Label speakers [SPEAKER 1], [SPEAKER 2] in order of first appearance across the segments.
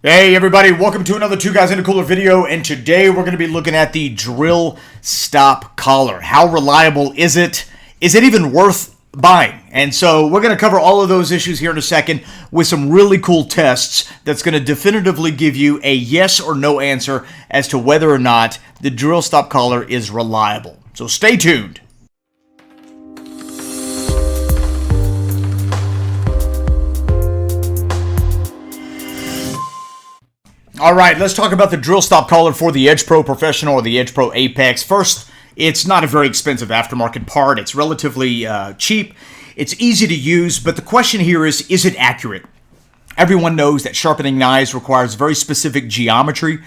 [SPEAKER 1] Hey everybody, welcome to another Two Guys in a Cooler video, and today we're going to be looking at the drill stop collar. How reliable is it? Is it even worth buying? And so we're going to cover all of those issues here in a second with some really cool tests that's going to definitively give you a yes or no answer as to whether or not the drill stop collar is reliable. So stay tuned. All right, let's talk about the drill stop collar for the Edge Pro Professional or the Edge Pro Apex. First, it's not a very expensive aftermarket part. It's relatively cheap. It's easy to use, but the question here is it accurate? Everyone knows that sharpening knives requires very specific geometry,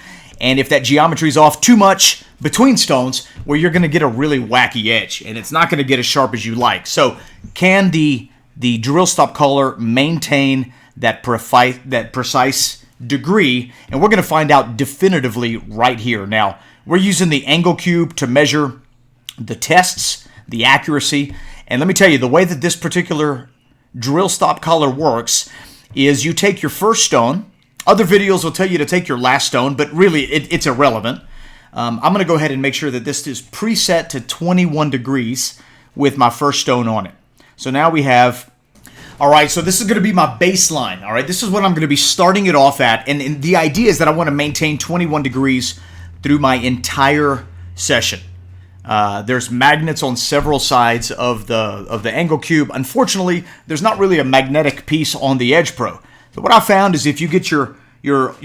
[SPEAKER 1] and if that geometry is off too much between stones, well, you're going to get a really wacky edge, and it's not going to get as sharp as you like. So can the drill stop collar maintain that precise degree? And we're going to find out definitively right here. Now, we're using the angle cube to measure the tests, the accuracy, and let me tell you, the way that this particular drill stop collar works is you take your first stone. Other videos will tell you to take your last stone, but really it's irrelevant. I'm going to go ahead and make sure that this is preset to 21 degrees with my first stone on it. So now we have, all right, so this is going to be my baseline, all right? This is what I'm going to be starting it off at, and the idea is that I want to maintain 21 degrees through my entire session. There's magnets on several sides of the angle cube. Unfortunately, there's not really a magnetic piece on the Edge Pro. But what I found is if you get your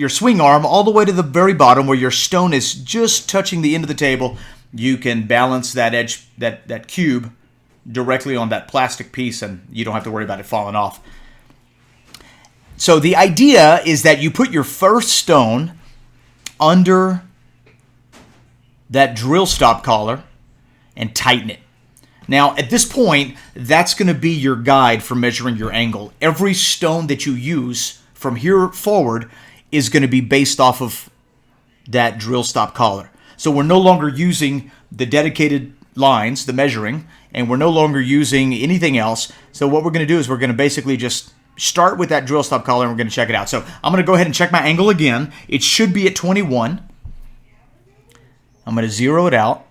[SPEAKER 1] swing arm all the way to the very bottom where your stone is just touching the end of the table, you can balance that edge, that cube directly on that plastic piece, and you don't have to worry about it falling off. So the idea is that you put your first stone under that drill stop collar and tighten it. Now, at this point, that's going to be your guide for measuring your angle. Every stone that you use from here forward is going to be based off of that drill stop collar. So we're no longer using the dedicated lines, the measuring, and we're no longer using anything else. So what we're going to do is we're going to basically just start with that drill stop collar, and we're going to check it out. So I'm going to go ahead and check my angle again. It should be at 21. I'm going to zero it out.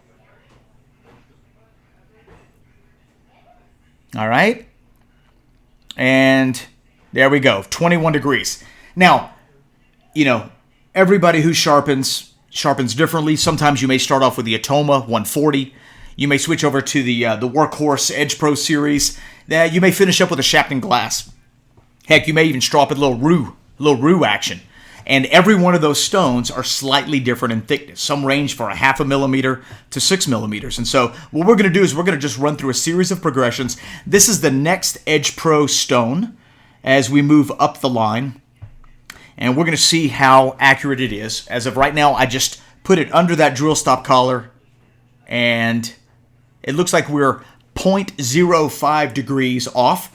[SPEAKER 1] All right. And there we go, 21 degrees. Now, everybody who sharpens differently. Sometimes you may start off with the Atoma 140. You may switch over to the Workhorse Edge Pro series. You may finish up with a Shapton glass. Heck, you may even straw up a little roux action. And every one of those stones are slightly different in thickness. Some range for 0.5 millimeter to 6 millimeters. And so what we're going to do is we're going to just run through a series of progressions. This is the next Edge Pro stone as we move up the line. And we're going to see how accurate it is. As of right now, I just put it under that drill stop collar, and it looks like we're 0.05 degrees off.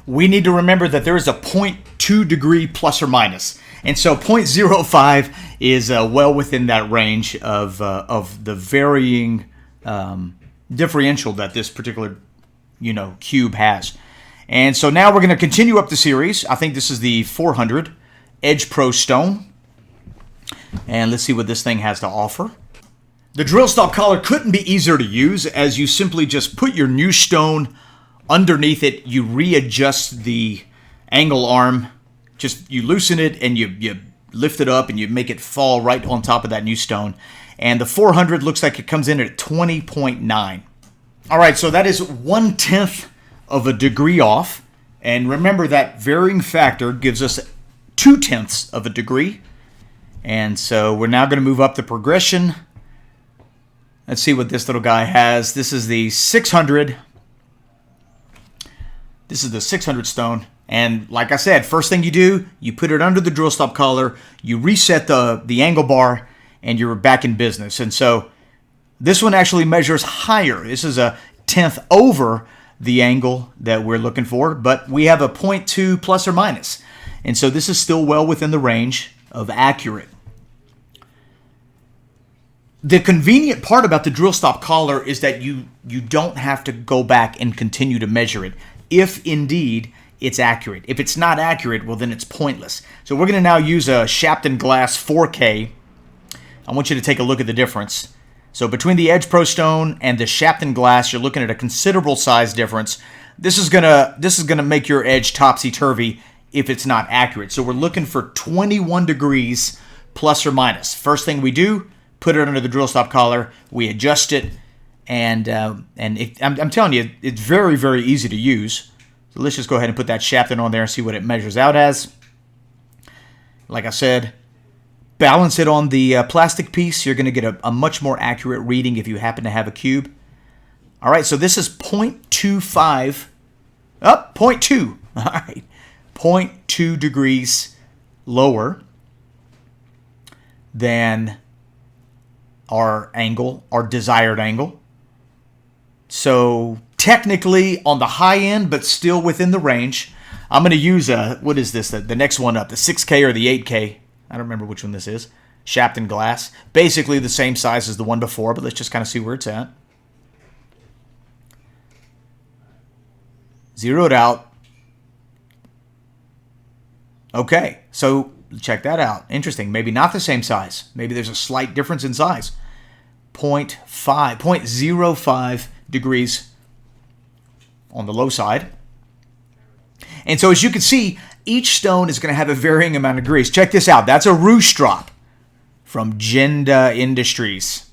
[SPEAKER 1] We need to remember that there is a 0.2 degree plus or minus. And so 0.05 is well within that range of the varying differential that this particular cube has. And so now we're going to continue up the series. I think this is the 400 Edge Pro stone. And let's see what this thing has to offer. The drill stop collar couldn't be easier to use, as you simply just put your new stone underneath it. You readjust the angle arm. Just you loosen it and you lift it up and you make it fall right on top of that new stone. And the 400 looks like it comes in at 20.9. All right, so that is 1/10 of a degree off. And remember that varying factor gives us 0.2 of a degree. And so we're now going to move up the progression. Let's see what this little guy has. This is the 600. This is the 600 stone. And like I said, first thing you do, you put it under the drill stop collar, you reset the angle bar, and you're back in business. And so this one actually measures higher. This is 1/10 over the angle that we're looking for, but we have a 0.2 plus or minus. And so this is still well within the range of accurate. The convenient part about the drill stop collar is that you don't have to go back and continue to measure it, if indeed it's accurate. If it's not accurate, well, then it's pointless. So we're going to now use a Shapton glass 4K. I want you to take a look at the difference. So between the Edge Pro stone and the Shapton glass, you're looking at a considerable size difference. This is gonna make your edge topsy-turvy if it's not accurate. So we're looking for 21 degrees plus or minus. First thing we do, put it under the drill stop collar. We adjust it, and I'm telling you, it's very, very easy to use. So let's just go ahead and put that Shapton on there and see what it measures out as. Like I said, balance it on the plastic piece. You're going to get a much more accurate reading if you happen to have a cube. All right, so this is 0.25. Oh, 0.2. All right, 0.2 degrees lower than our angle, our desired angle. So technically on the high end, but still within the range. I'm going to use what is this? The next one up, the 6K or the 8K. I don't remember which one this is. Shapton glass. Basically the same size as the one before, but let's just kind of see where it's at. Zeroed out. Okay, so check that out. Interesting. Maybe not the same size. Maybe there's a slight difference in size. 0.05 degrees on the low side. And so as you can see, each stone is going to have a varying amount of degrees. Check this out. That's a roost drop from Genda Industries.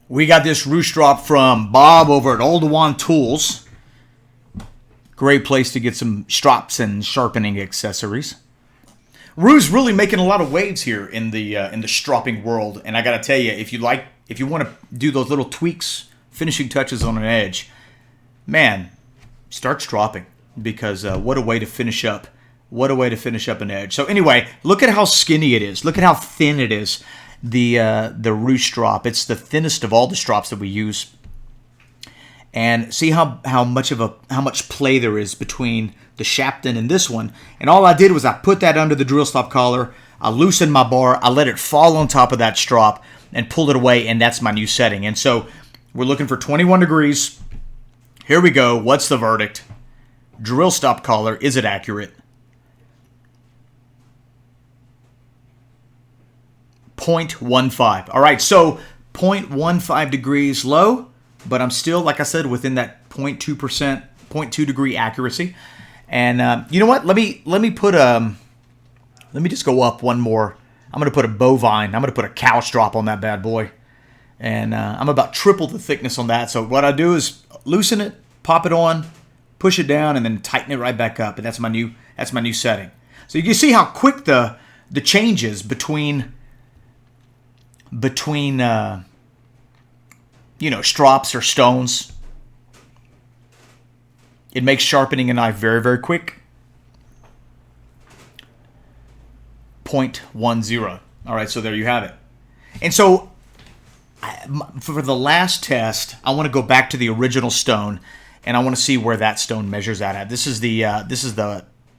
[SPEAKER 1] We got this roost drop from Bob over at Old One Tools. Great place to get some strops and sharpening accessories. Rue's really making a lot of waves here in the stropping world, and I got to tell you, if you want to do those little tweaks, finishing touches on an edge, man, start stropping, because what a way to finish up. What a way to finish up an edge. So anyway, look at how skinny it is. Look at how thin it is. The roost drop. It's the thinnest of all the strops that we use. And see how much play there is between the Shapton and this one. And all I did was I put that under the drill stop collar. I loosened my bar. I let it fall on top of that strop and pulled it away. And that's my new setting. And so we're looking for 21 degrees. Here we go. What's the verdict? Drill stop collar. Is it accurate? 0.15. All right, so 0.15 degrees low, but I'm still, like I said, within that 0.2%, 0.2 degree accuracy. And you know what? Let me just go up one more. I'm going to put a bovine. I'm going to put a cow strop on that bad boy. And I'm about triple the thickness on that. So what I do is loosen it, pop it on, push it down, and then tighten it right back up. And that's my new setting. So you can see how quick the change is between strops or stones. It makes sharpening a knife very, very quick. 0.10. All right, so there you have it. And so for the last test, I want to go back to the original stone, and I want to see where that stone measures out at. This is the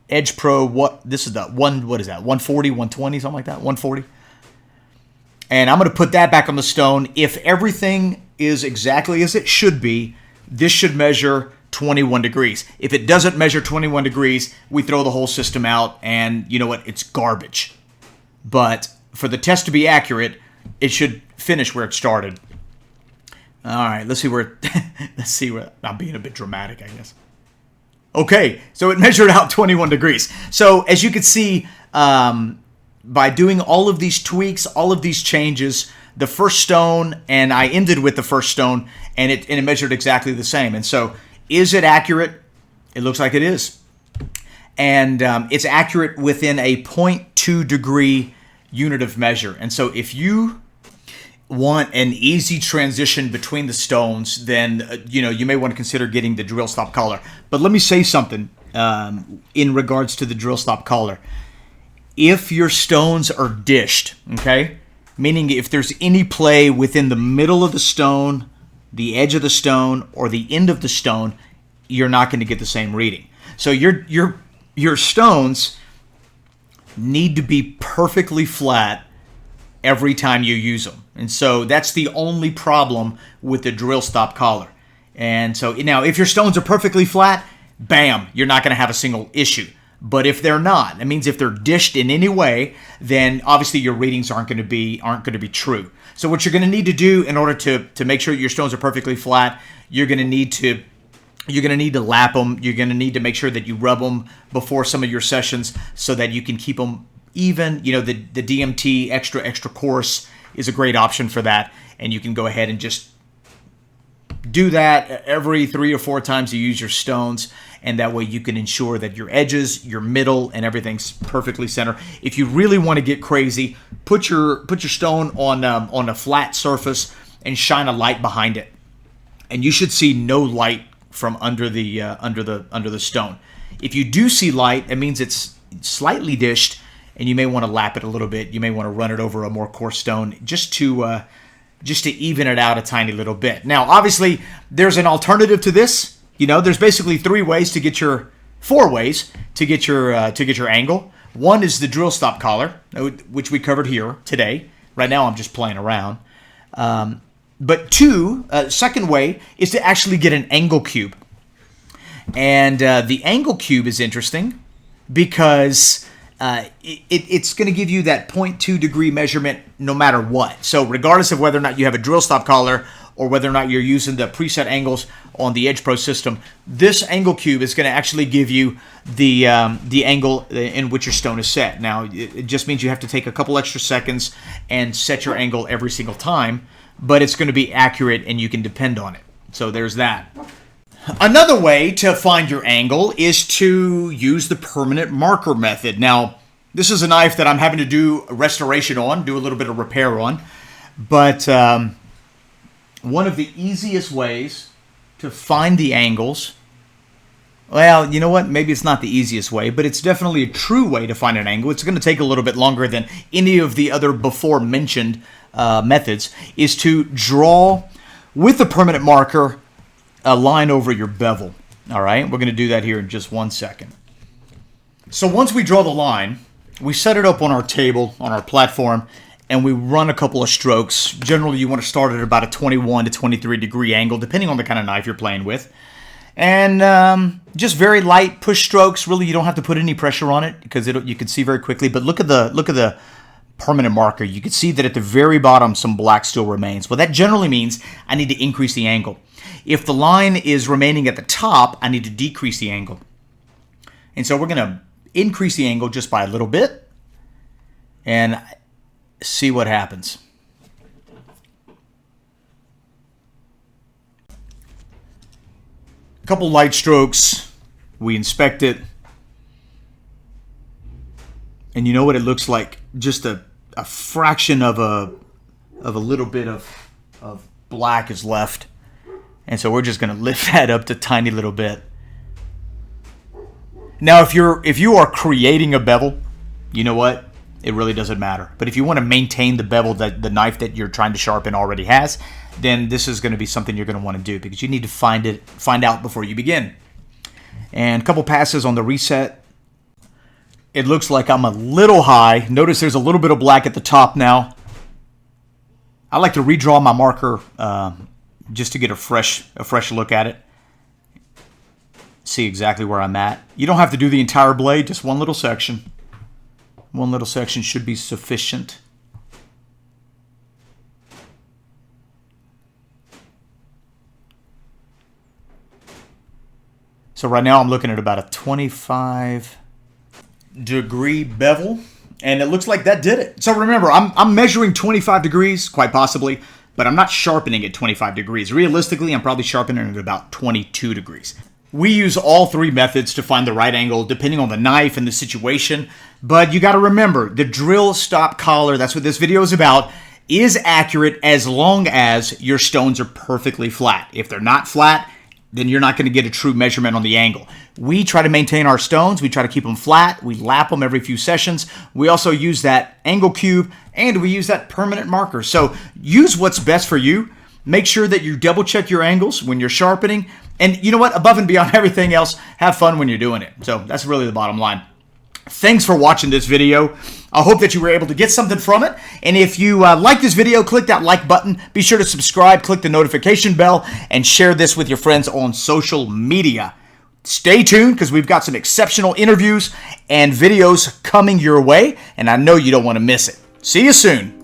[SPEAKER 1] Edge Pro. This is the 140, 120, something like that. 140. And I'm going to put that back on the stone. If everything is exactly as it should be, this should measure 21 degrees. If it doesn't measure 21 degrees, we throw the whole system out, and you know what? It's garbage. But for the test to be accurate, it should finish where it started. All right, let's see where I'm being a bit dramatic, I guess. Okay, so it measured out 21 degrees. So as you can see, by doing all of these tweaks, all of these changes, the first stone, and I ended with the first stone, and it measured exactly the same. And so, is it accurate? It looks like it is. And it's accurate within a 0.2 degree unit of measure. And so if you want an easy transition between the stones, then you may want to consider getting the drill stop collar. But let me say something in regards to the drill stop collar. If your stones are dished, okay, meaning if there's any play within the middle of the stone, the edge of the stone, or the end of the stone, you're not going to get the same reading. So your stones need to be perfectly flat every time you use them. And so that's the only problem with the drill stop collar. And so now if your stones are perfectly flat, bam, you're not going to have a single issue. But if they're not, that means if they're dished in any way, then obviously your readings aren't going to be true. So what you're going to need to do in order to make sure your stones are perfectly flat, you're going to need to lap them. You're going to need to make sure that you rub them before some of your sessions so that you can keep them even. You know, the DMT extra coarse is a great option for that, and you can go ahead and just do that every 3 or 4 times you use your stones, and that way you can ensure that your edges, your middle, and everything's perfectly centered. If you really want to get crazy, put your stone on a flat surface and shine a light behind it, and you should see no light from under the stone. If you do see light, it means it's slightly dished, and you may want to lap it a little bit. You may want to run it over a more coarse stone just to even it out a tiny little bit. Now, obviously, there's an alternative to this. You know, there's basically 4 ways to get your angle. One is the drill stop collar, which we covered here today. Right now, I'm just playing around. But second way is to actually get an angle cube. And the angle cube is interesting because it's going to give you that 0.2 degree measurement no matter what. So regardless of whether or not you have a drill stop collar or whether or not you're using the preset angles on the Edge Pro system, this angle cube is going to actually give you the angle in which your stone is set. Now, it just means you have to take a couple extra seconds and set your angle every single time, but it's going to be accurate and you can depend on it. So there's that. Another way to find your angle is to use the permanent marker method. Now, this is a knife that I'm having to do a restoration on, do a little bit of repair on, but one of the easiest ways to find the angles, well, you know what? Maybe it's not the easiest way, but it's definitely a true way to find an angle. It's going to take a little bit longer than any of the other before mentioned methods, is to draw with the permanent marker a line over your bevel. All right, we're going to do that here in just 1 second. So once we draw the line, we set it up on our table, on our platform, and we run a couple of strokes. Generally, you want to start at about a 21 to 23 degree angle, depending on the kind of knife you're playing with. And just very light push strokes. Really, you don't have to put any pressure on it because you can see very quickly. But look at the permanent marker. You can see that at the very bottom, some black still remains. Well, that generally means I need to increase the angle. If the line is remaining at the top, I need to decrease the angle. And so we're going to increase the angle just by a little bit and see what happens. A couple light strokes. We inspect it. And you know what it looks like? Just a fraction of a little bit of black is left. And so we're just going to lift that up to a tiny little bit. Now, if you are creating a bevel, you know what? It really doesn't matter. But if you want to maintain the bevel that the knife that you're trying to sharpen already has, then this is going to be something you're going to want to do because you need to find out before you begin. And a couple passes on the reset. It looks like I'm a little high. Notice there's a little bit of black at the top now. I like to redraw my marker just to get a fresh look at it. See exactly where I'm at. You don't have to do the entire blade, just one little section. One little section should be sufficient. So right now I'm looking at about a 25 degree bevel, and it looks like that did it. So remember, I'm measuring 25 degrees, quite possibly, but I'm not sharpening at 25 degrees. Realistically, I'm probably sharpening at about 22 degrees. We use all 3 methods to find the right angle, depending on the knife and the situation. But you got to remember, the drill stop collar, that's what this video is about, is accurate as long as your stones are perfectly flat. If they're not flat, then you're not going to get a true measurement on the angle. We try to maintain our stones. We try to keep them flat. We lap them every few sessions. We also use that angle cube, and we use that permanent marker. So use what's best for you. Make sure that you double check your angles when you're sharpening. And you know what? Above and beyond everything else, have fun when you're doing it. So that's really the bottom line. Thanks for watching this video. I hope that you were able to get something from it. And if you like this video, click that like button. Be sure to subscribe, click the notification bell, and share this with your friends on social media. Stay tuned because we've got some exceptional interviews and videos coming your way, and I know you don't want to miss it. See you soon.